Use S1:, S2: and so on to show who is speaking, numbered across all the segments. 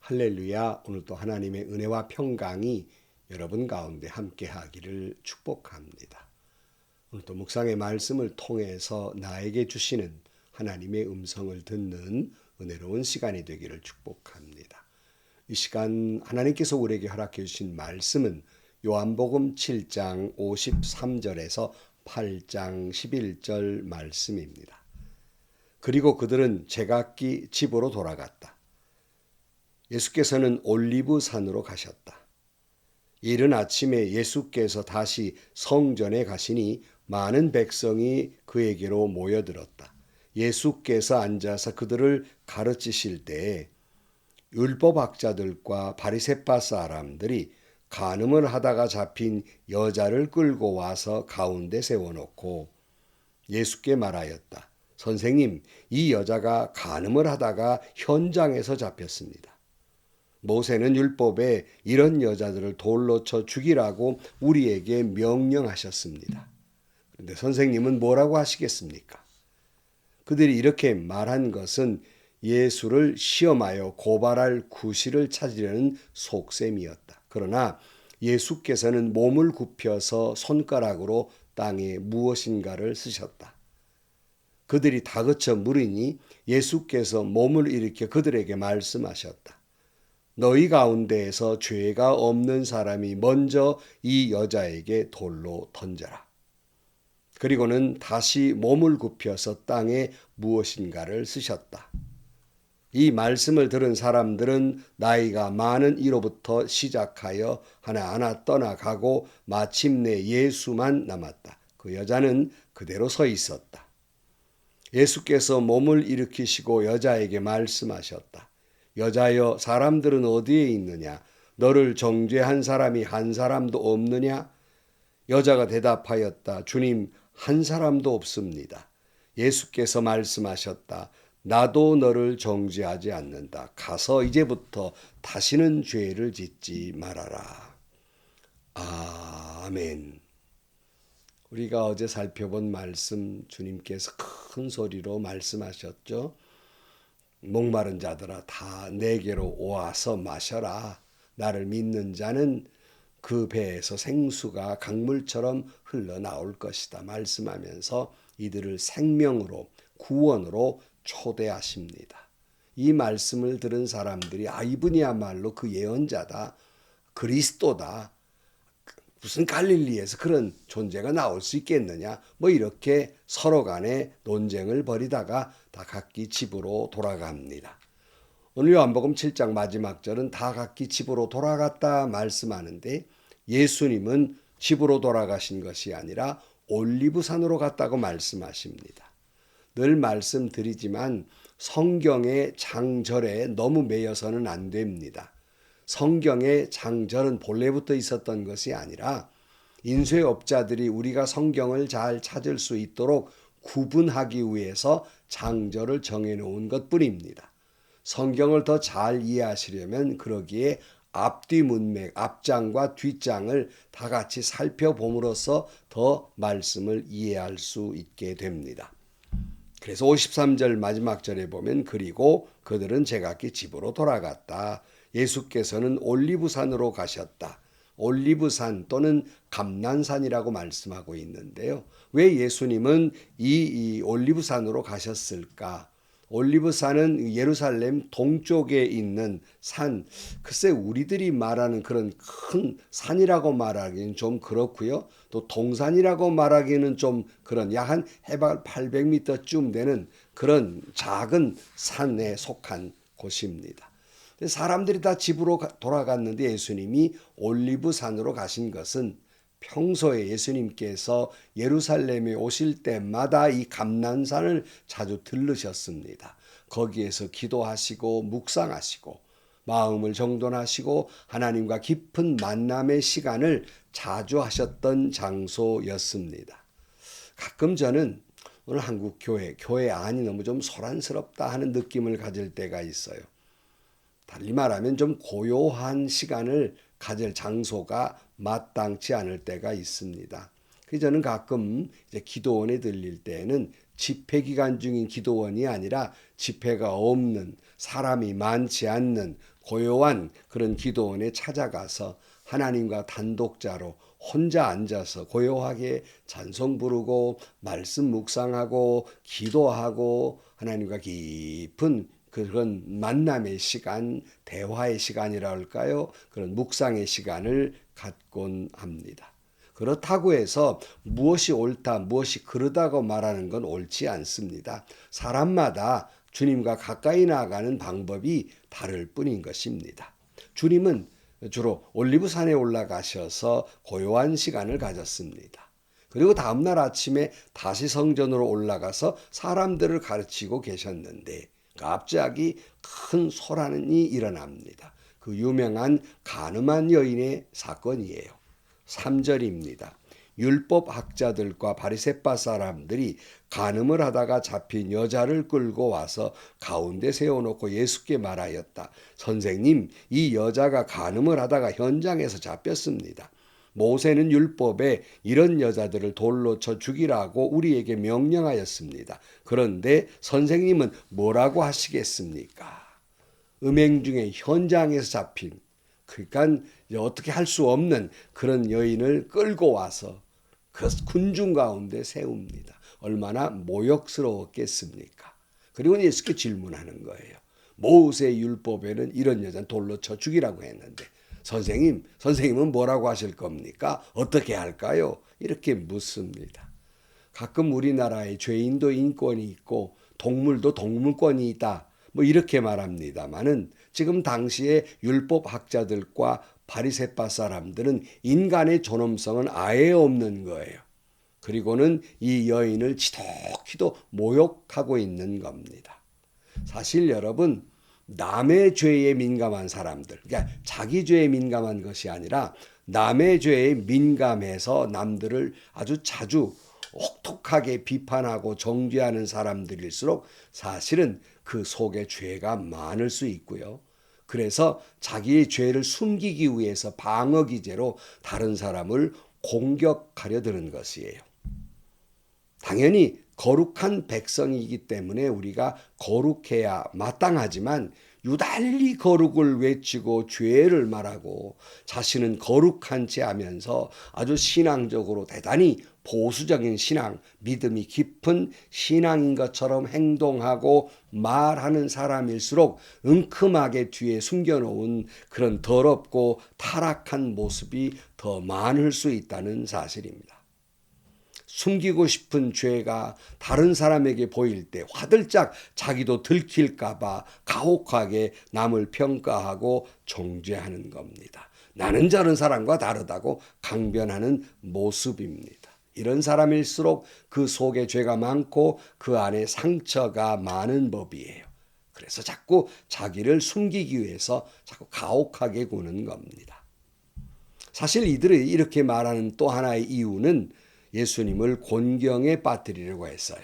S1: 할렐루야. 오늘도 하나님의 은혜와 평강이 여러분 가운데 함께 하기를 축복합니다. 오늘도 묵상의 말씀을 통해서 나에게 주시는 하나님의 음성을 듣는 은혜로운 시간이 되기를 축복합니다. 이 시간 하나님께서 우리에게 허락해 주신 말씀은 요한복음 7장 53절에서 8장 11절 말씀입니다. 그리고 그들은 제각기 집으로 돌아갔다. 예수께서는 올리브산으로 가셨다. 이른 아침에 예수께서 다시 성전에 가시니 많은 백성이 그에게로 모여들었다. 예수께서 앉아서 그들을 가르치실 때에 율법학자들과 바리새파 사람들이 간음을 하다가 잡힌 여자를 끌고 와서 가운데 세워놓고 예수께 말하였다. 선생님, 이 여자가 간음을 하다가 현장에서 잡혔습니다. 모세는 율법에 이런 여자들을 돌로 쳐 죽이라고 우리에게 명령하셨습니다. 그런데 선생님은 뭐라고 하시겠습니까? 그들이 이렇게 말한 것은 예수를 시험하여 고발할 구실을 찾으려는 속셈이었다. 그러나 예수께서는 몸을 굽혀서 손가락으로 땅에 무엇인가를 쓰셨다. 그들이 다그쳐 물으니 예수께서 몸을 일으켜 그들에게 말씀하셨다. 너희 가운데에서 죄가 없는 사람이 먼저 이 여자에게 돌로 던져라. 그리고는 다시 몸을 굽혀서 땅에 무엇인가를 쓰셨다. 이 말씀을 들은 사람들은 나이가 많은 이로부터 시작하여 하나하나 떠나가고 마침내 예수만 남았다. 그 여자는 그대로 서 있었다. 예수께서 몸을 일으키시고 여자에게 말씀하셨다. 여자여, 사람들은 어디에 있느냐? 너를 정죄한 사람이 한 사람도 없느냐? 여자가 대답하였다. 주님, 한 사람도 없습니다. 예수께서 말씀하셨다. 나도 너를 정죄하지 않는다. 가서 이제부터 다시는 죄를 짓지 말아라. 아멘. 우리가 어제 살펴본 말씀, 주님께서 큰 소리로 말씀하셨죠. 목마른 자들아 다 내게로 와서 마셔라. 나를 믿는 자는 그 배에서 생수가 강물처럼 흘러나올 것이다. 말씀하면서 이들을 생명으로 구원으로 초대하십니다. 이 말씀을 들은 사람들이 이분이야말로 그 예언자다. 그리스도다. 무슨 갈릴리에서 그런 존재가 나올 수 있겠느냐. 이렇게 서로 간에 논쟁을 벌이다가 다 각기 집으로 돌아갑니다. 오늘 요한복음 7장 마지막 절은 다 각기 집으로 돌아갔다 말씀하는데 예수님은 집으로 돌아가신 것이 아니라 올리브산으로 갔다고 말씀하십니다. 늘 말씀드리지만 성경의 장절에 너무 매여서는 안 됩니다. 성경의 장절은 본래부터 있었던 것이 아니라 인쇄업자들이 우리가 성경을 잘 찾을 수 있도록 구분하기 위해서 장절을 정해놓은 것뿐입니다. 성경을 더 잘 이해하시려면 그러기에 앞뒤 문맥, 앞장과 뒷장을 다 같이 살펴봄으로써 더 말씀을 이해할 수 있게 됩니다. 그래서 53절 마지막 절에 보면 그리고 그들은 제각기 집으로 돌아갔다. 예수께서는 올리브산으로 가셨다. 올리브산 또는 감난산이라고 말씀하고 있는데요. 왜 예수님은 이 올리브산으로 가셨을까? 올리브산은 예루살렘 동쪽에 있는 산. 글쎄 우리들이 말하는 그런 큰 산이라고 말하기는 좀 그렇고요. 또 동산이라고 말하기는 좀 그런 약 한 해발 800m쯤 되는 그런 작은 산에 속한 곳입니다. 사람들이 다 집으로 돌아갔는데 예수님이 올리브산으로 가신 것은 평소에 예수님께서 예루살렘에 오실 때마다 이 감난산을 자주 들르셨습니다. 거기에서 기도하시고 묵상하시고 마음을 정돈하시고 하나님과 깊은 만남의 시간을 자주 하셨던 장소였습니다. 가끔 저는 오늘 한국 교회 안이 너무 좀 소란스럽다 하는 느낌을 가질 때가 있어요. 달리 말하면 좀 고요한 시간을 가질 장소가 마땅치 않을 때가 있습니다. 그래서 저는 가끔 이제 기도원에 들릴 때는 집회 기간 중인 기도원이 아니라 집회가 없는 사람이 많지 않는 고요한 그런 기도원에 찾아가서 하나님과 단독자로 혼자 앉아서 고요하게 찬송 부르고 말씀 묵상하고 기도하고 하나님과 깊은 그런 만남의 시간, 대화의 시간이라 할까요? 그런 묵상의 시간을 갖곤 합니다. 그렇다고 해서 무엇이 옳다, 무엇이 그르다고 말하는 건 옳지 않습니다. 사람마다 주님과 가까이 나아가는 방법이 다를 뿐인 것입니다. 주님은 주로 올리브산에 올라가셔서 고요한 시간을 가졌습니다. 그리고 다음날 아침에 다시 성전으로 올라가서 사람들을 가르치고 계셨는데 갑자기 큰 소란이 일어납니다. 그 유명한 간음한 여인의 사건이에요. 3절입니다. 율법학자들과 바리새파 사람들이 간음을 하다가 잡힌 여자를 끌고 와서 가운데 세워놓고 예수께 말하였다. 선생님, 이 여자가 간음을 하다가 현장에서 잡혔습니다. 모세는 율법에 이런 여자들을 돌로 쳐 죽이라고 우리에게 명령하였습니다. 그런데 선생님은 뭐라고 하시겠습니까? 음행 중에 현장에서 잡힌, 그러니까 어떻게 할 수 없는 그런 여인을 끌고 와서 그 군중 가운데 세웁니다. 얼마나 모욕스러웠겠습니까? 그리고 예수께 질문하는 거예요. 모세 율법에는 이런 여자는 돌로 쳐 죽이라고 했는데 선생님은 뭐라고 하실 겁니까? 어떻게 할까요? 이렇게 묻습니다. 가끔 우리나라에 죄인도 인권이 있고 동물도 동물권이 있다. 뭐 이렇게 말합니다마는 지금 당시에 율법학자들과 바리새파 사람들은 인간의 존엄성은 아예 없는 거예요. 그리고는 이 여인을 지독히도 모욕하고 있는 겁니다. 사실 여러분, 남의 죄에 민감한 사람들, 그러니까 자기 죄에 민감한 것이 아니라 남의 죄에 민감해서 남들을 아주 자주 혹독하게 비판하고 정죄하는 사람들일수록 사실은 그 속에 죄가 많을 수 있고요. 그래서 자기의 죄를 숨기기 위해서 방어 기제로 다른 사람을 공격하려 드는 것이에요. 당연히 거룩한 백성이기 때문에 우리가 거룩해야 마땅하지만 유달리 거룩을 외치고 죄를 말하고 자신은 거룩한 채 하면서 아주 신앙적으로 대단히 보수적인 신앙, 믿음이 깊은 신앙인 것처럼 행동하고 말하는 사람일수록 은큼하게 뒤에 숨겨놓은 그런 더럽고 타락한 모습이 더 많을 수 있다는 사실입니다. 숨기고 싶은 죄가 다른 사람에게 보일 때 화들짝 자기도 들킬까봐 가혹하게 남을 평가하고 정죄하는 겁니다. 나는 저런 사람과 다르다고 강변하는 모습입니다. 이런 사람일수록 그 속에 죄가 많고 그 안에 상처가 많은 법이에요. 그래서 자꾸 자기를 숨기기 위해서 자꾸 가혹하게 구는 겁니다. 사실 이들이 이렇게 말하는 또 하나의 이유는 예수님을 곤경에 빠뜨리려고 했어요.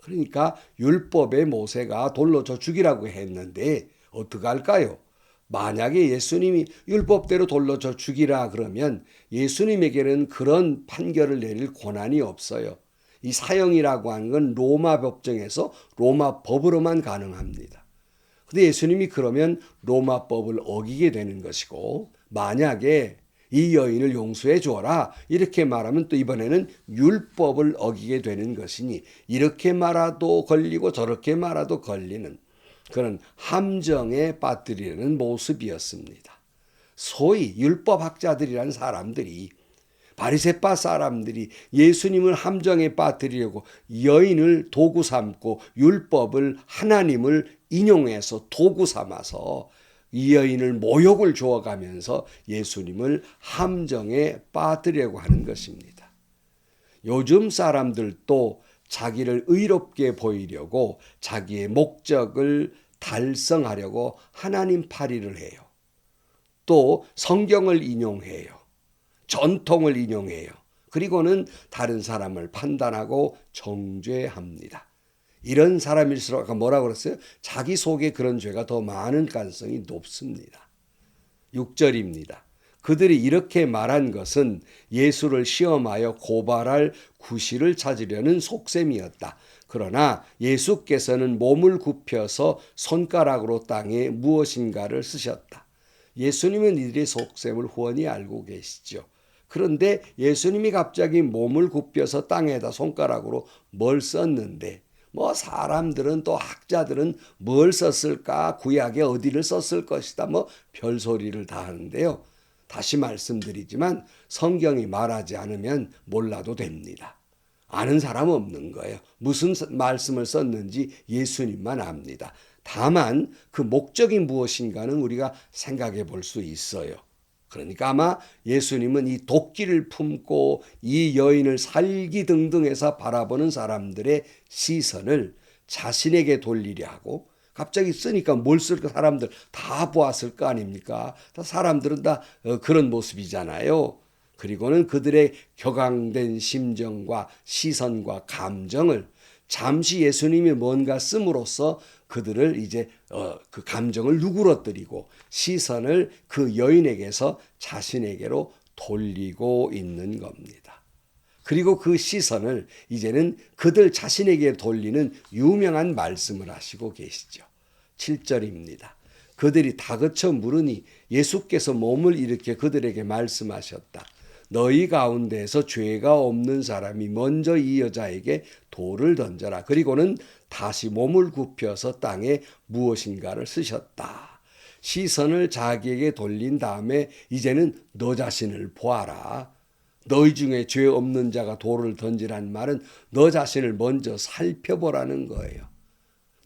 S1: 그러니까 율법의 모세가 돌로 쳐 죽이라고 했는데 어떡할까요? 만약에 예수님이 율법대로 돌로 쳐 죽이라 그러면 예수님에게는 그런 판결을 내릴 권한이 없어요. 이 사형이라고 하는 건 로마 법정에서 로마 법으로만 가능합니다. 근데 예수님이 그러면 로마 법을 어기게 되는 것이고 만약에 이 여인을 용서해 주어라 이렇게 말하면 또 이번에는 율법을 어기게 되는 것이니 이렇게 말아도 걸리고 저렇게 말아도 걸리는 그런 함정에 빠뜨리는 모습이었습니다. 소위 율법학자들이라는 사람들이 바리새파 사람들이 예수님을 함정에 빠뜨리려고 여인을 도구 삼고 율법을 하나님을 인용해서 도구 삼아서 이 여인을 모욕을 주어가면서 예수님을 함정에 빠뜨리려고 하는 것입니다. 요즘 사람들도 자기를 의롭게 보이려고 자기의 목적을 달성하려고 하나님 파리를 해요. 또 성경을 인용해요. 전통을 인용해요. 그리고는 다른 사람을 판단하고 정죄합니다. 이런 사람일수록 아까 뭐라고 그랬어요? 자기 속에 그런 죄가 더 많은 가능성이 높습니다. 6절입니다. 그들이 이렇게 말한 것은 예수를 시험하여 고발할 구실을 찾으려는 속셈이었다. 그러나 예수께서는 몸을 굽혀서 손가락으로 땅에 무엇인가를 쓰셨다. 예수님은 이들의 속셈을 훤히 알고 계시죠. 그런데 예수님이 갑자기 몸을 굽혀서 땅에다 손가락으로 뭘 썼는데 사람들은 또 학자들은 뭘 썼을까? 구약에 어디를 썼을 것이다. 별소리를 다 하는데요. 다시 말씀드리지만 성경이 말하지 않으면 몰라도 됩니다. 아는 사람 없는 거예요. 무슨 말씀을 썼는지 예수님만 압니다. 다만 그 목적이 무엇인가는 우리가 생각해 볼 수 있어요. 그러니까 아마 예수님은 이 도끼를 품고 이 여인을 살기등등해서 바라보는 사람들의 시선을 자신에게 돌리려 하고, 갑자기 쓰니까 뭘 쓸까 사람들 다 보았을 거 아닙니까? 사람들은 다 그런 모습이잖아요. 그리고는 그들의 격앙된 심정과 시선과 감정을 잠시 예수님이 뭔가 씀으로써 그들을 이제 그 감정을 누그러뜨리고 시선을 그 여인에게서 자신에게로 돌리고 있는 겁니다. 그리고 그 시선을 이제는 그들 자신에게 돌리는 유명한 말씀을 하시고 계시죠. 7절입니다. 그들이 다그쳐 물으니 예수께서 몸을 일으켜 그들에게 말씀하셨다. 너희 가운데에서 죄가 없는 사람이 먼저 이 여자에게 돌을 던져라. 그리고는 다시 몸을 굽혀서 땅에 무엇인가를 쓰셨다. 시선을 자기에게 돌린 다음에 이제는 너 자신을 보아라. 너희 중에 죄 없는 자가 돌을 던지란 말은 너 자신을 먼저 살펴보라는 거예요.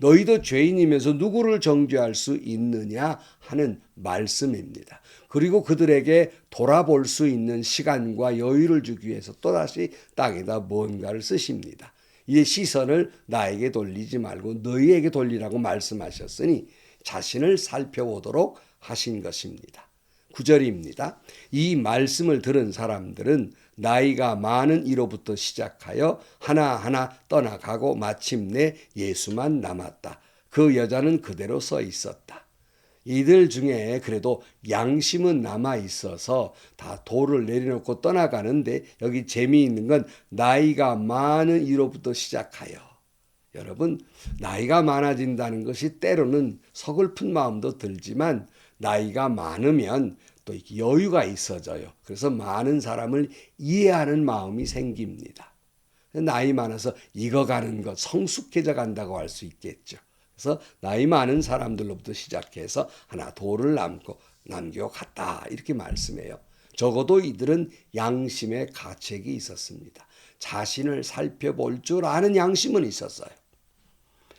S1: 너희도 죄인이면서 누구를 정죄할 수 있느냐 하는 말씀입니다. 그리고 그들에게 돌아볼 수 있는 시간과 여유를 주기 위해서 또다시 땅에다 뭔가를 쓰십니다. 이 시선을 나에게 돌리지 말고 너희에게 돌리라고 말씀하셨으니 자신을 살펴보도록 하신 것입니다. 9절입니다. 이 말씀을 들은 사람들은 나이가 많은 이로부터 시작하여 하나하나 떠나가고 마침내 예수만 남았다. 그 여자는 그대로 서 있었다. 이들 중에 그래도 양심은 남아 있어서 다 돌을 내려놓고 떠나가는데, 여기 재미있는 건 나이가 많은 이로부터 시작하여. 여러분, 나이가 많아진다는 것이 때로는 서글픈 마음도 들지만 나이가 많으면 또 여유가 있어져요. 그래서 많은 사람을 이해하는 마음이 생깁니다. 나이 많아서 익어가는 것, 성숙해져 간다고 할 수 있겠죠. 그래서 나이 많은 사람들로부터 시작해서 하나 돌을 남겨 갔다 이렇게 말씀해요. 적어도 이들은 양심의 가책이 있었습니다. 자신을 살펴볼 줄 아는 양심은 있었어요.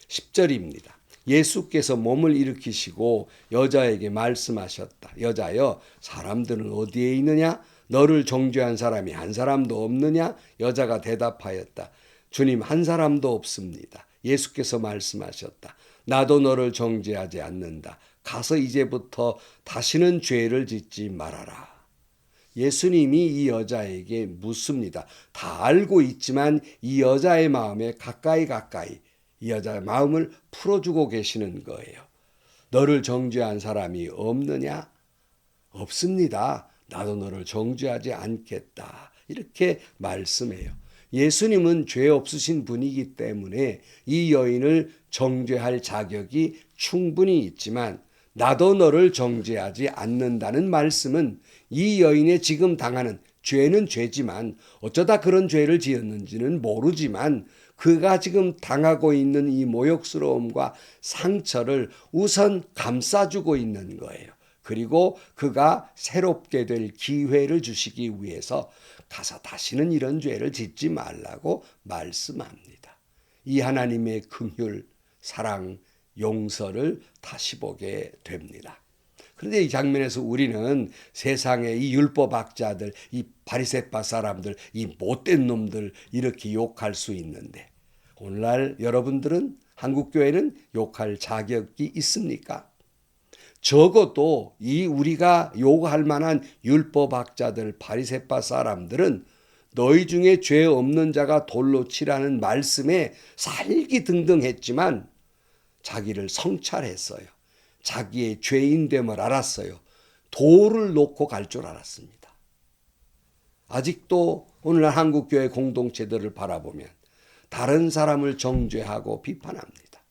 S1: 10절입니다. 예수께서 몸을 일으키시고 여자에게 말씀하셨다. 여자여, 사람들은 어디에 있느냐? 너를 정죄한 사람이 한 사람도 없느냐? 여자가 대답하였다. 주님, 한 사람도 없습니다. 예수께서 말씀하셨다. 나도 너를 정죄하지 않는다. 가서 이제부터 다시는 죄를 짓지 말아라. 예수님이 이 여자에게 묻습니다. 다 알고 있지만 이 여자의 마음에 가까이 이 여자의 마음을 풀어주고 계시는 거예요. 너를 정죄한 사람이 없느냐? 없습니다. 나도 너를 정죄하지 않겠다. 이렇게 말씀해요. 예수님은 죄 없으신 분이기 때문에 이 여인을 정죄할 자격이 충분히 있지만 나도 너를 정죄하지 않는다는 말씀은 이 여인의 지금 당하는 죄는 죄지만 어쩌다 그런 죄를 지었는지는 모르지만 그가 지금 당하고 있는 이 모욕스러움과 상처를 우선 감싸주고 있는 거예요. 그리고 그가 새롭게 될 기회를 주시기 위해서 가서 다시는 이런 죄를 짓지 말라고 말씀합니다. 이 하나님의 긍휼, 사랑, 용서를 다시 보게 됩니다. 그런데 이 장면에서 우리는 세상의 이 율법학자들, 이 바리새파 사람들, 이 못된 놈들 이렇게 욕할 수 있는데 오늘날 여러분들은 한국교회는 욕할 자격이 있습니까? 적어도 이 우리가 욕할 만한 율법학자들, 바리새파 사람들은 너희 중에 죄 없는 자가 돌로 치라는 말씀에 살기등등했지만 자기를 성찰했어요. 자기의 죄인됨을 알았어요. 돌을 놓고 갈 줄 알았습니다. 아직도 오늘날 한국교회 공동체들을 바라보면 다른 사람을 정죄하고 비판합니다.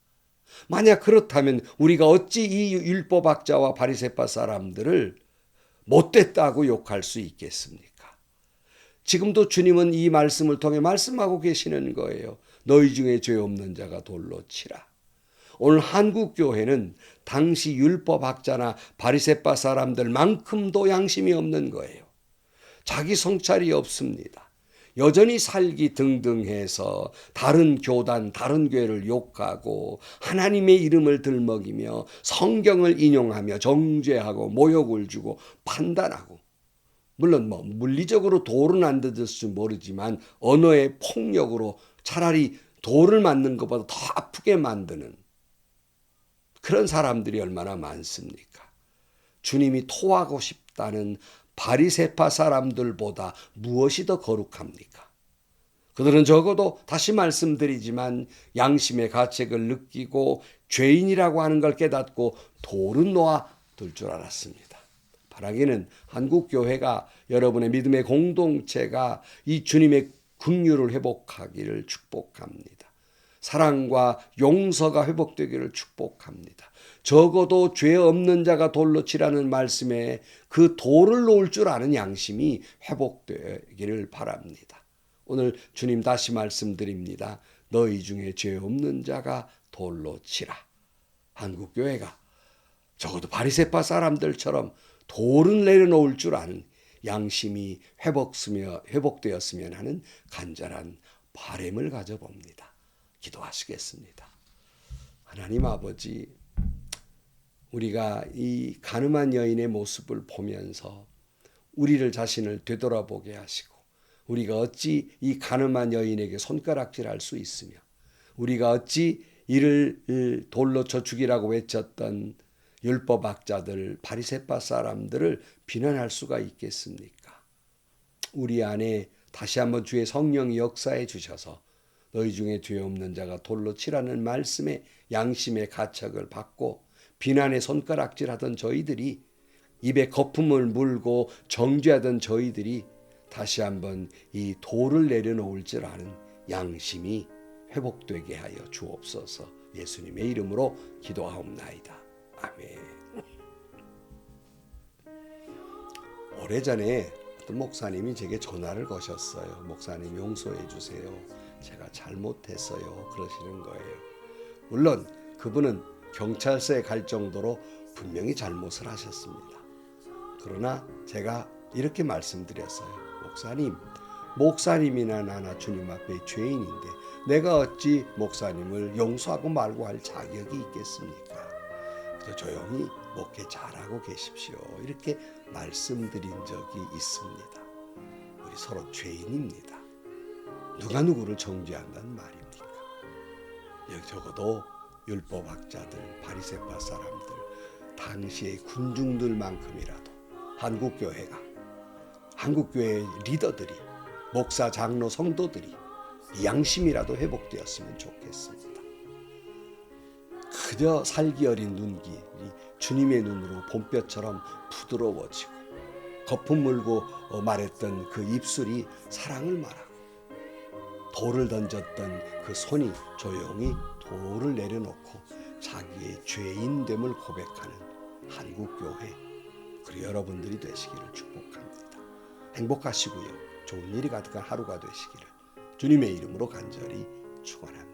S1: 만약 그렇다면 우리가 어찌 이 율법학자와 바리새파 사람들을 못됐다고 욕할 수 있겠습니까? 지금도 주님은 이 말씀을 통해 말씀하고 계시는 거예요. 너희 중에 죄 없는 자가 돌로 치라. 오늘 한국 교회는 당시 율법학자나 바리새파 사람들만큼도 양심이 없는 거예요. 자기 성찰이 없습니다. 여전히 살기 등등해서 다른 교단, 다른 교회를 욕하고 하나님의 이름을 들먹이며 성경을 인용하며 정죄하고 모욕을 주고 판단하고, 물론 물리적으로 돌은 안 뜯을지 모르지만 언어의 폭력으로 차라리 돌을 맞는 것보다 더 아프게 만드는 그런 사람들이 얼마나 많습니까? 주님이 토하고 싶다는 바리새파 사람들보다 무엇이 더 거룩합니까? 그들은 적어도 다시 말씀드리지만 양심의 가책을 느끼고 죄인이라고 하는 걸 깨닫고 돌은 놓아둘 줄 알았습니다. 바라기는 한국교회가, 여러분의 믿음의 공동체가 이 주님의 긍휼을 회복하기를 축복합니다. 사랑과 용서가 회복되기를 축복합니다. 적어도 죄 없는 자가 돌로 치라는 말씀에 그 돌을 놓을 줄 아는 양심이 회복되기를 바랍니다. 오늘 주님 다시 말씀드립니다. 너희 중에 죄 없는 자가 돌로 치라. 한국교회가 적어도 바리새파 사람들처럼 돌은 내려놓을 줄 아는 양심이 회복되었으면 하는 간절한 바람을 가져봅니다. 기도하시겠습니다. 하나님 아버지, 우리가 이 가늠한 여인의 모습을 보면서 우리를 자신을 되돌아보게 하시고, 우리가 어찌 이 가늠한 여인에게 손가락질할 수 있으며, 우리가 어찌 이를 돌로 쳐 죽이라고 외쳤던 율법학자들, 바리새파 사람들을 비난할 수가 있겠습니까? 우리 안에 다시 한번 주의 성령이 역사해 주셔서 너희 중에 죄 없는 자가 돌로 치라는 말씀에 양심의 가책을 받고 비난의 손가락질하던 저희들이, 입에 거품을 물고 정죄하던 저희들이 다시 한번 이 돌을 내려놓을 줄 아는 양심이 회복되게 하여 주옵소서. 예수님의 이름으로 기도하옵나이다. 아멘. 오래전에 어떤 목사님이 제게 전화를 거셨어요. 목사님 용서해 주세요. 제가 잘못했어요. 그러시는 거예요. 물론 그분은 경찰서에 갈 정도로 분명히 잘못을 하셨습니다. 그러나 제가 이렇게 말씀드렸어요. 목사님이나 나나 주님 앞에 죄인인데 내가 어찌 목사님을 용서하고 말고 할 자격이 있겠습니까? 그래서 조용히 목회 잘하고 계십시오. 이렇게 말씀드린 적이 있습니다. 우리 서로 죄인입니다. 누가 누구를 정죄한다는 말입니까? 여기 적어도 율법학자들, 바리새파 사람들, 당시의 군중들만큼이라도 한국교회 리더들이, 목사, 장로, 성도들이 양심이라도 회복되었으면 좋겠습니다. 그저 살기 어린 눈길이 주님의 눈으로 봄볕처럼 부드러워지고, 거품 물고 말했던 그 입술이 사랑을 말하고, 돌을 던졌던 그 손이 조용히 돌을 내려놓고 자기의 죄인됨을 고백하는 한국교회, 그리고 여러분들이 되시기를 축복합니다. 행복하시고요. 좋은 일이 가득한 하루가 되시기를 주님의 이름으로 간절히 축원합니다.